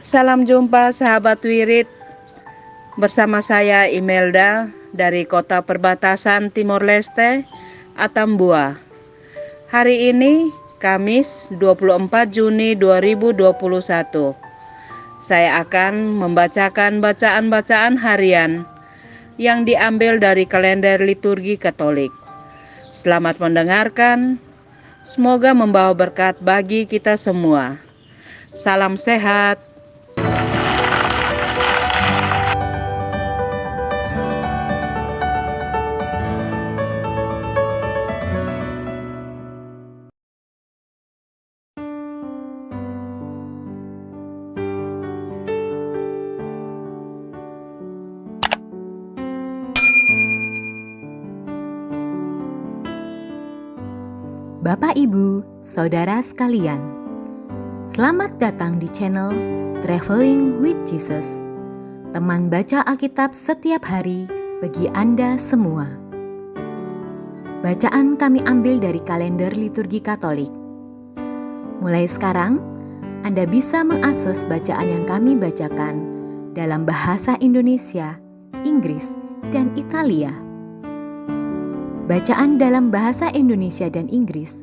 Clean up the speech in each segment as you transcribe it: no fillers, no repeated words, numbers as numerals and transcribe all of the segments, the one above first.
Salam jumpa sahabat Wirid, bersama saya Imelda dari kota perbatasan Timor Leste, Atambua. Hari ini Kamis 24 Juni 2021. Saya akan membacakan bacaan-bacaan harian yang diambil dari kalender liturgi Katolik. Selamat mendengarkan, semoga membawa berkat bagi kita semua. Salam sehat. Bapak, Ibu, Saudara sekalian, selamat datang di channel Traveling with Jesus, teman baca Alkitab setiap hari bagi Anda semua. Bacaan kami ambil dari kalender liturgi Katolik. Mulai sekarang, Anda bisa mengakses bacaan yang kami bacakan dalam bahasa Indonesia, Inggris, dan Italia. Bacaan dalam bahasa Indonesia dan Inggris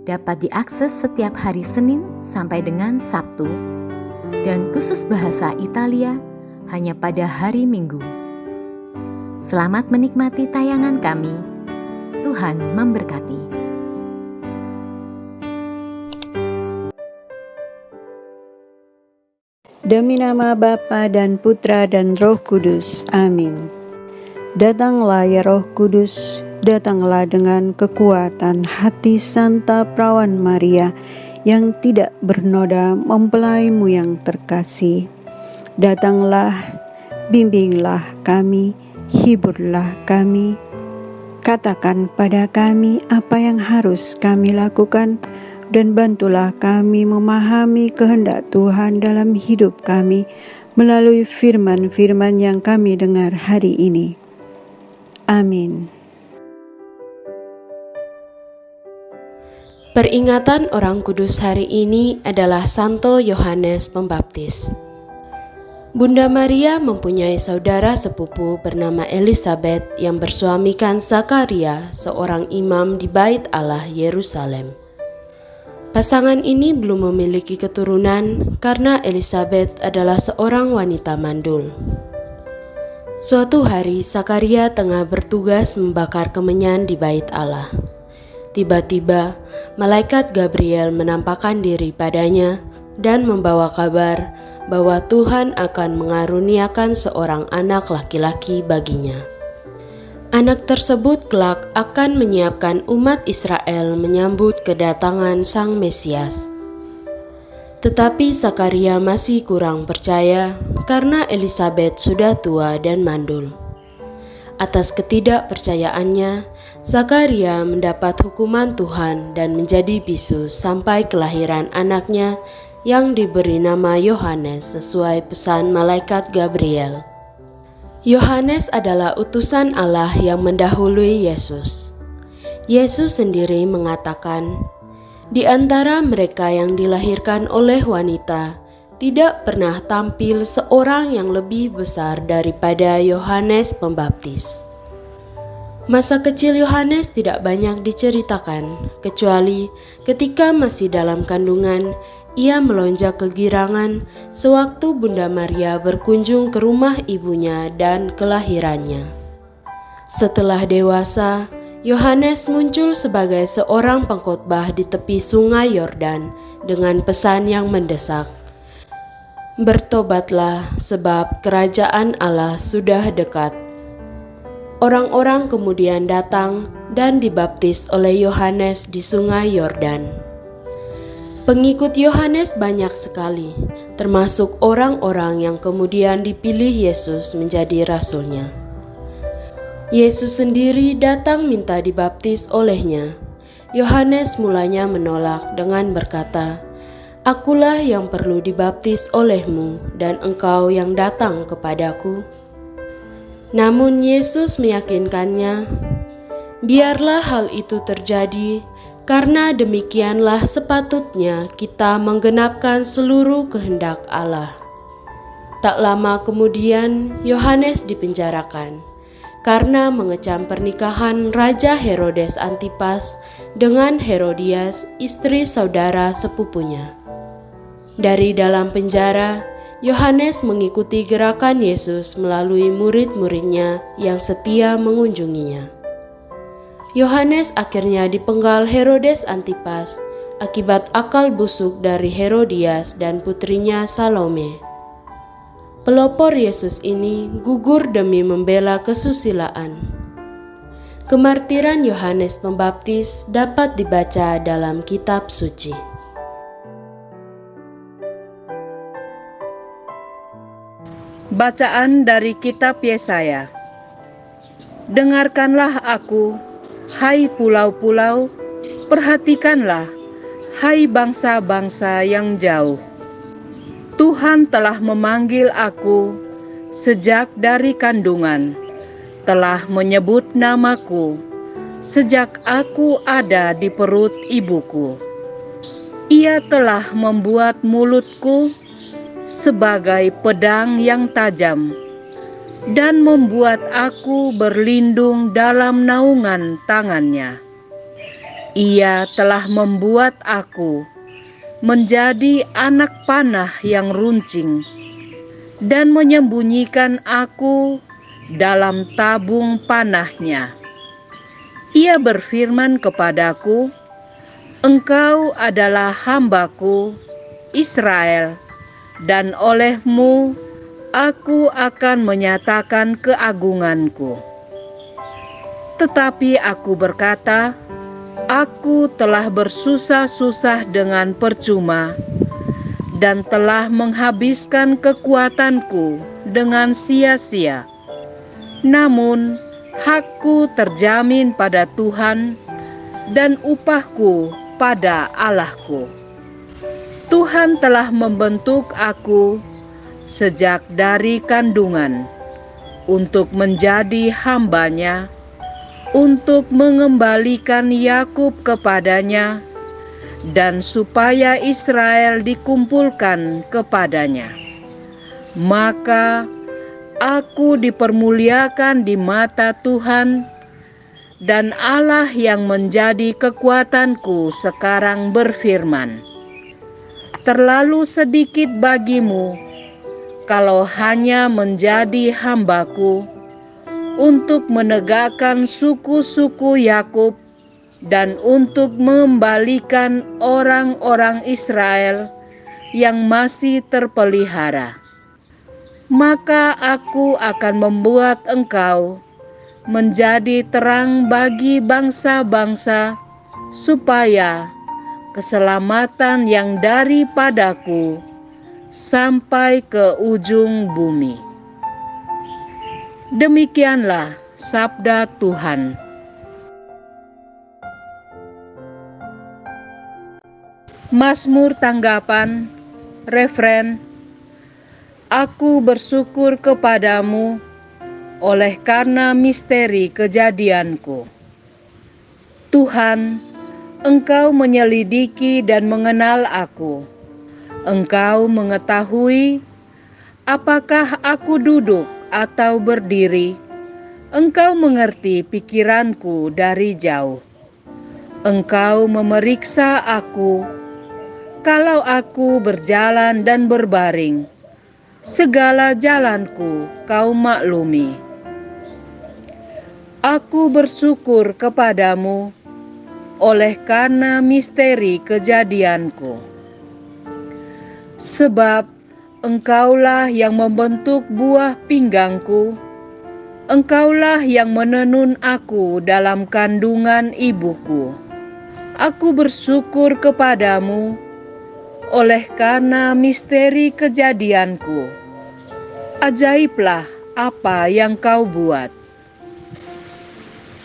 dapat diakses setiap hari Senin sampai dengan Sabtu, dan khusus bahasa Italia hanya pada hari Minggu. Selamat menikmati tayangan kami. Tuhan memberkati. Demi nama Bapa dan Putra dan Roh Kudus. Amin. Datanglah ya Roh Kudus, datanglah dengan kekuatan hati Santa Perawan Maria yang tidak bernoda mempelaimu yang terkasih. Datanglah, bimbinglah kami, hiburlah kami. Katakan pada kami apa yang harus kami lakukan, dan bantulah kami memahami kehendak Tuhan dalam hidup kami melalui firman-firman yang kami dengar hari ini. Amin. Peringatan orang kudus hari ini adalah Santo Yohanes Pembaptis. Bunda Maria mempunyai saudara sepupu bernama Elisabet yang bersuamikan Zakaria, seorang imam di Bait Allah Yerusalem. Pasangan ini belum memiliki keturunan karena Elisabet adalah seorang wanita mandul. Suatu hari Zakaria tengah bertugas membakar kemenyan di Bait Allah. Tiba-tiba, malaikat Gabriel menampakkan diri padanya dan membawa kabar bahwa Tuhan akan mengaruniakan seorang anak laki-laki baginya. Anak tersebut kelak akan menyiapkan umat Israel menyambut kedatangan Sang Mesias. Tetapi Zakaria masih kurang percaya karena Elisabet sudah tua dan mandul. Atas ketidakpercayaannya, Zakaria mendapat hukuman Tuhan dan menjadi bisu sampai kelahiran anaknya yang diberi nama Yohanes sesuai pesan malaikat Gabriel. Yohanes adalah utusan Allah yang mendahului Yesus. Yesus sendiri mengatakan, "Di antara mereka yang dilahirkan oleh wanita, tidak pernah tampil seorang yang lebih besar daripada Yohanes Pembaptis." Masa kecil Yohanes tidak banyak diceritakan, kecuali ketika masih dalam kandungan, ia melonjak kegirangan sewaktu Bunda Maria berkunjung ke rumah ibunya dan kelahirannya. Setelah dewasa, Yohanes muncul sebagai seorang pengkhotbah di tepi sungai Yordan dengan pesan yang mendesak, "Bertobatlah sebab kerajaan Allah sudah dekat." Orang-orang kemudian datang dan dibaptis oleh Yohanes di sungai Yordan. Pengikut Yohanes banyak sekali, termasuk orang-orang yang kemudian dipilih Yesus menjadi rasulnya. Yesus sendiri datang minta dibaptis olehnya. Yohanes mulanya menolak dengan berkata, "Akulah yang perlu dibaptis olehmu dan engkau yang datang kepadaku." Namun Yesus meyakinkannya, "Biarlah hal itu terjadi, karena demikianlah sepatutnya kita menggenapkan seluruh kehendak Allah." Tak lama kemudian, Yohanes dipenjarakan karena mengecam pernikahan Raja Herodes Antipas dengan Herodias, istri saudara sepupunya. Dari dalam penjara, Yohanes mengikuti gerakan Yesus melalui murid-muridnya yang setia mengunjunginya. Yohanes akhirnya dipenggal Herodes Antipas akibat akal busuk dari Herodias dan putrinya Salome. Pelopor Yesus ini gugur demi membela kesusilaan. Kemartiran Yohanes Pembaptis dapat dibaca dalam kitab suci. Bacaan dari kitab Yesaya. Dengarkanlah aku, hai pulau-pulau, perhatikanlah, hai bangsa-bangsa yang jauh. Tuhan telah memanggil aku sejak dari kandungan, telah menyebut namaku sejak aku ada di perut ibuku. Ia telah membuat mulutku sebagai pedang yang tajam dan membuat aku berlindung dalam naungan tangannya. Ia telah membuat aku menjadi anak panah yang runcing dan menyembunyikan aku dalam tabung panahnya. Ia berfirman kepadaku, "Engkau adalah hambaku, Israel, dan olehmu aku akan menyatakan keagunganku." Tetapi aku berkata, "Aku telah bersusah-susah dengan percuma dan telah menghabiskan kekuatanku dengan sia-sia. Namun, hakku terjamin pada Tuhan dan upahku pada Allahku. Tuhan telah membentuk aku sejak dari kandungan untuk menjadi hamba-Nya, untuk mengembalikan Yakub kepadanya, dan supaya Israel dikumpulkan kepadanya. Maka aku dipermuliakan di mata Tuhan, dan Allah yang menjadi kekuatanku sekarang berfirman, terlalu sedikit bagimu kalau hanya menjadi hambaku, untuk menegakkan suku-suku Yakub dan untuk mengembalikan orang-orang Israel yang masih terpelihara. Maka aku akan membuat engkau menjadi terang bagi bangsa-bangsa, supaya keselamatan yang daripadaku sampai ke ujung bumi." Demikianlah sabda Tuhan. Mazmur tanggapan, refren. Aku bersyukur kepadamu oleh karena misteri kejadianku. Tuhan, Engkau menyelidiki dan mengenal aku. Engkau mengetahui apakah aku duduk atau berdiri. Engkau mengerti pikiranku dari jauh. Engkau memeriksa aku, kalau aku berjalan dan berbaring. Segala jalanku Kau maklumi. Aku bersyukur kepadamu oleh karena misteri kejadianku. Sebab Engkaulah yang membentuk buah pinggangku, Engkaulah yang menenun aku dalam kandungan ibuku. Aku bersyukur kepadamu oleh karena misteri kejadianku. Ajaiblah apa yang Kau buat.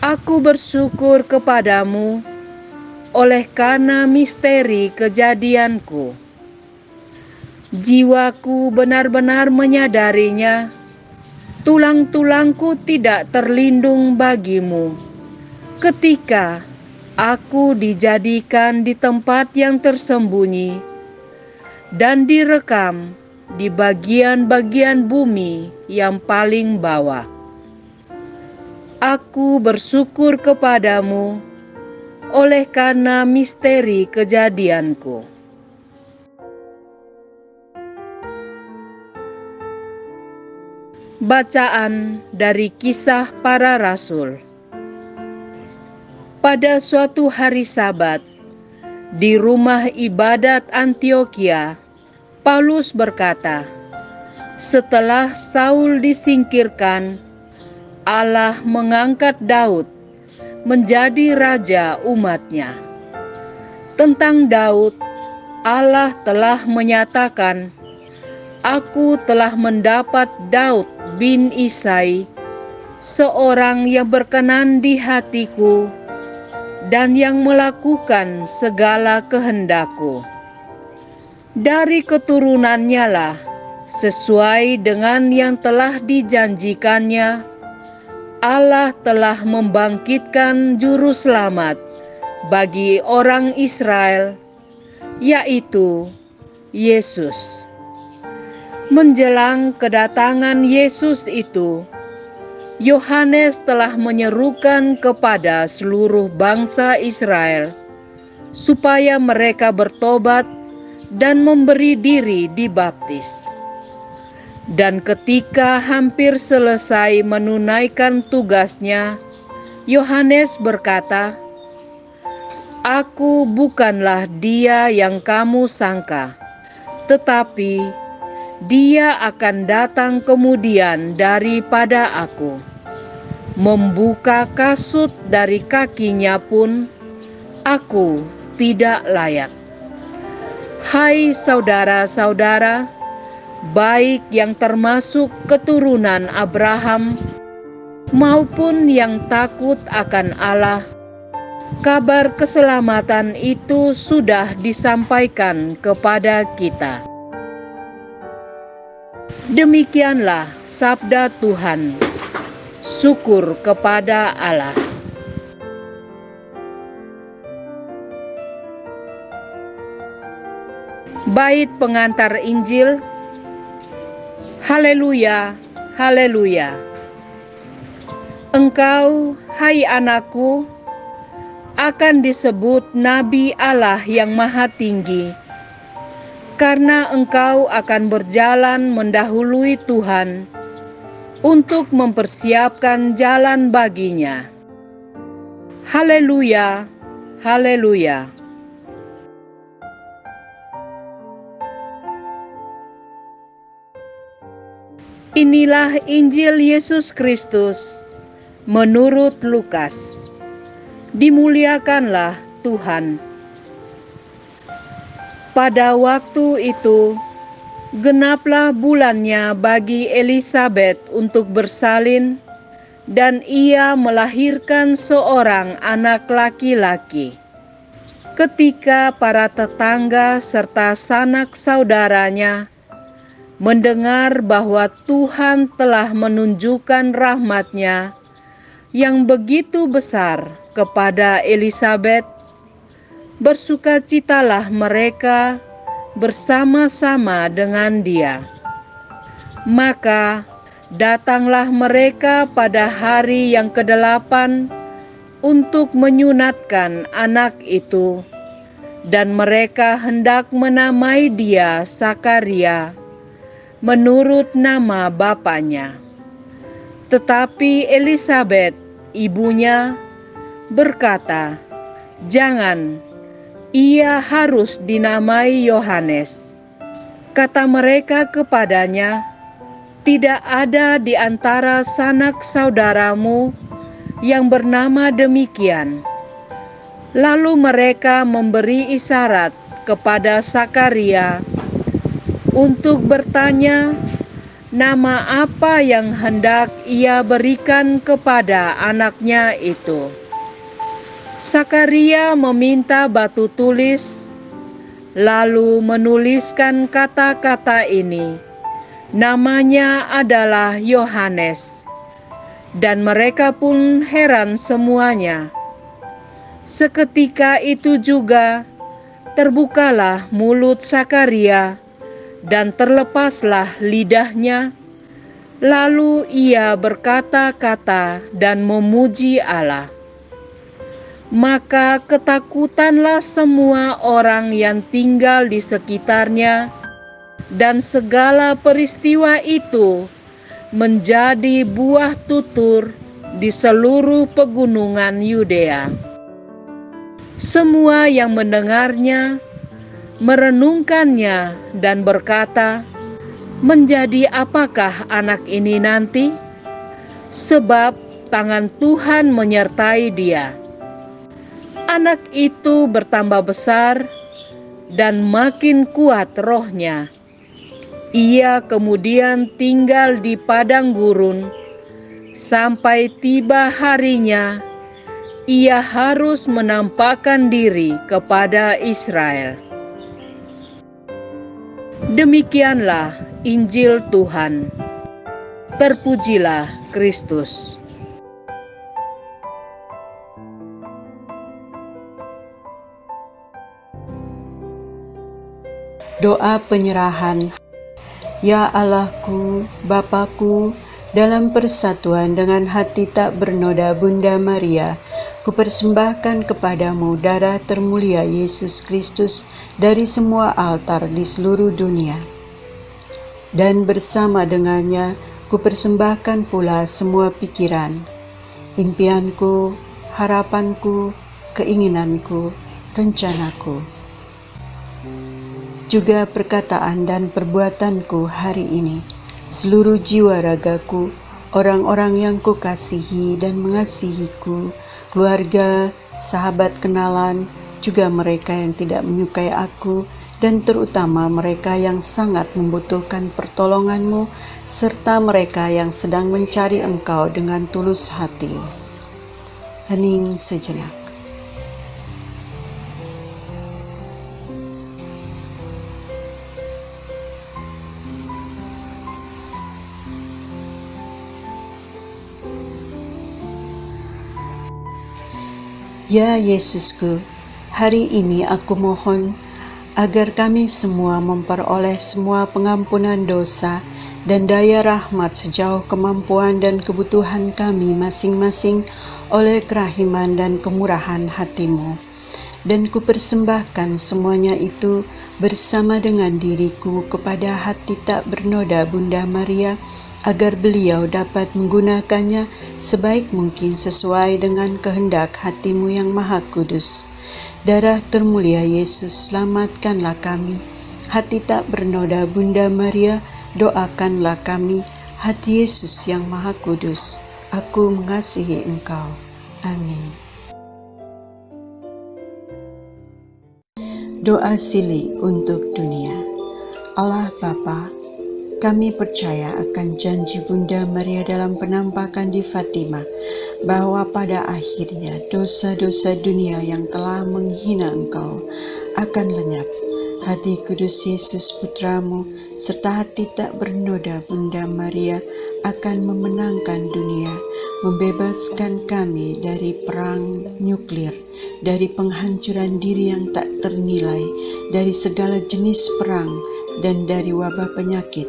Aku bersyukur kepadamu oleh karena misteri kejadianku. Jiwaku benar-benar menyadarinya, tulang-tulangku tidak terlindung bagimu. Ketika aku dijadikan di tempat yang tersembunyi dan direkam di bagian-bagian bumi yang paling bawah. Aku bersyukur kepadamu oleh karena misteri kejadianku. Bacaan dari Kisah Para Rasul. Pada suatu hari Sabat, di rumah ibadat Antiokhia, Paulus berkata, "Setelah Saul disingkirkan, Allah mengangkat Daud menjadi raja umat-Nya. Tentang Daud, Allah telah menyatakan, Aku telah mendapat Daud bin Isai, seorang yang berkenan di hatiku dan yang melakukan segala kehendakku. Dari keturunannya lah, sesuai dengan yang telah dijanjikannya, Allah telah membangkitkan juru selamat bagi orang Israel, yaitu Yesus." Menjelang kedatangan Yesus itu, Yohanes telah menyerukan kepada seluruh bangsa Israel supaya mereka bertobat dan memberi diri dibaptis. Dan ketika hampir selesai menunaikan tugasnya, Yohanes berkata, "Aku bukanlah dia yang kamu sangka, tetapi Dia akan datang kemudian daripada aku. Membuka kasut dari kakinya pun aku tidak layak." Hai saudara-saudara, baik yang termasuk keturunan Abraham maupun yang takut akan Allah, kabar keselamatan itu sudah disampaikan kepada kita. Demikianlah sabda Tuhan. Syukur kepada Allah. Bait pengantar Injil. Haleluya, haleluya. Engkau, hai anakku, akan disebut Nabi Allah yang Maha Tinggi, karena engkau akan berjalan mendahului Tuhan untuk mempersiapkan jalan baginya. Haleluya, haleluya. Inilah Injil Yesus Kristus menurut Lukas. Dimuliakanlah Tuhan. Pada waktu itu, genaplah bulannya bagi Elisabet untuk bersalin, dan ia melahirkan seorang anak laki-laki. Ketika para tetangga serta sanak saudaranya mendengar bahwa Tuhan telah menunjukkan rahmat-Nya yang begitu besar kepada Elisabet, bersukacitalah mereka bersama-sama dengan dia. Maka datanglah mereka pada hari yang ke-8 untuk menyunatkan anak itu, dan mereka hendak menamai dia Sakaria menurut nama bapaknya. Tetapi Elisabet, ibunya, berkata, "Jangan, ia harus dinamai Yohanes." Kata mereka kepadanya, "Tidak ada di antara sanak saudaramu yang bernama demikian." Lalu mereka memberi isyarat kepada Sakaria untuk bertanya nama apa yang hendak ia berikan kepada anaknya itu. Sakaria meminta batu tulis, lalu menuliskan kata-kata ini, "Namanya adalah Yohanes." Dan mereka pun heran semuanya. Seketika itu juga terbukalah mulut Sakaria, dan terlepaslah lidahnya. Lalu ia berkata-kata dan memuji Allah. Maka ketakutanlah semua orang yang tinggal di sekitarnya, dan segala peristiwa itu menjadi buah tutur di seluruh pegunungan Yudea. Semua yang mendengarnya merenungkannya dan berkata, "Menjadi apakah anak ini nanti? Sebab tangan Tuhan menyertai dia." Anak itu bertambah besar dan makin kuat rohnya. Ia kemudian tinggal di padang gurun sampai tiba harinya ia harus menampakkan diri kepada Israel. Demikianlah Injil Tuhan. Terpujilah Kristus. Doa penyerahan. Ya Allahku, Bapakku, dalam persatuan dengan hati tak bernoda Bunda Maria, kupersembahkan kepadamu darah termulia Yesus Kristus dari semua altar di seluruh dunia. Dan bersama dengannya, kupersembahkan pula semua pikiran, impianku, harapanku, keinginanku, rencanaku, juga perkataan dan perbuatanku hari ini, seluruh jiwa ragaku, orang-orang yang kukasihi dan mengasihiku, keluarga, sahabat kenalan, juga mereka yang tidak menyukai aku, dan terutama mereka yang sangat membutuhkan pertolonganmu, serta mereka yang sedang mencari Engkau dengan tulus hati. Hening sejenak. Ya Yesusku, hari ini aku mohon agar kami semua memperoleh semua pengampunan dosa dan daya rahmat sejauh kemampuan dan kebutuhan kami masing-masing oleh kerahiman dan kemurahan hati-Mu. Dan kupersembahkan semuanya itu bersama dengan diriku kepada hati tak bernoda Bunda Maria, agar beliau dapat menggunakannya sebaik mungkin sesuai dengan kehendak hati-Mu yang maha kudus. Darah termulia Yesus, selamatkanlah kami. Hati tak bernoda Bunda Maria, doakanlah kami. Hati Yesus yang maha kudus, aku mengasihi Engkau. Amin. Doa Sili untuk dunia. Allah Bapa, kami percaya akan janji Bunda Maria dalam penampakan di Fatima, bahwa pada akhirnya dosa-dosa dunia yang telah menghina Engkau akan lenyap. Hati kudus Yesus Putramu, serta hati tak bernoda Bunda Maria akan memenangkan dunia, membebaskan kami dari perang nuklir, dari penghancuran diri yang tak ternilai, dari segala jenis perang, dan dari wabah penyakit.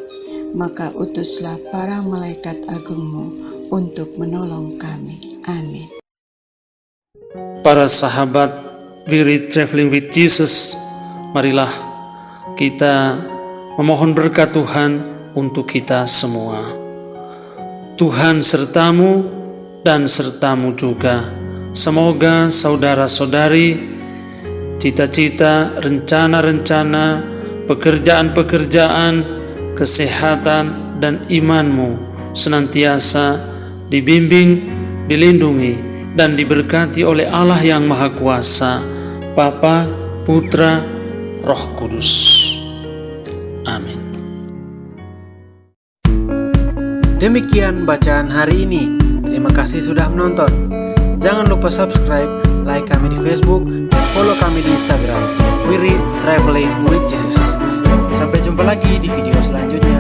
Maka utuslah para malaikat agung-Mu untuk menolong kami. Amin. Para sahabat Weary Traveling with Jesus, marilah kita memohon berkat Tuhan untuk kita semua. Tuhan sertamu dan sertamu juga. Semoga saudara-saudari, cita-cita, rencana-rencana, pekerjaan-pekerjaan, kesehatan dan imanmu senantiasa dibimbing, dilindungi, dan diberkati oleh Allah yang Maha Kuasa, Bapa, Putra, Roh Kudus. Amin. Demikian bacaan hari ini. Terima kasih sudah menonton. Jangan lupa subscribe, like kami di Facebook, dan follow kami di Instagram. We Read Traveling with Jesus. Sampai jumpa lagi di video selanjutnya.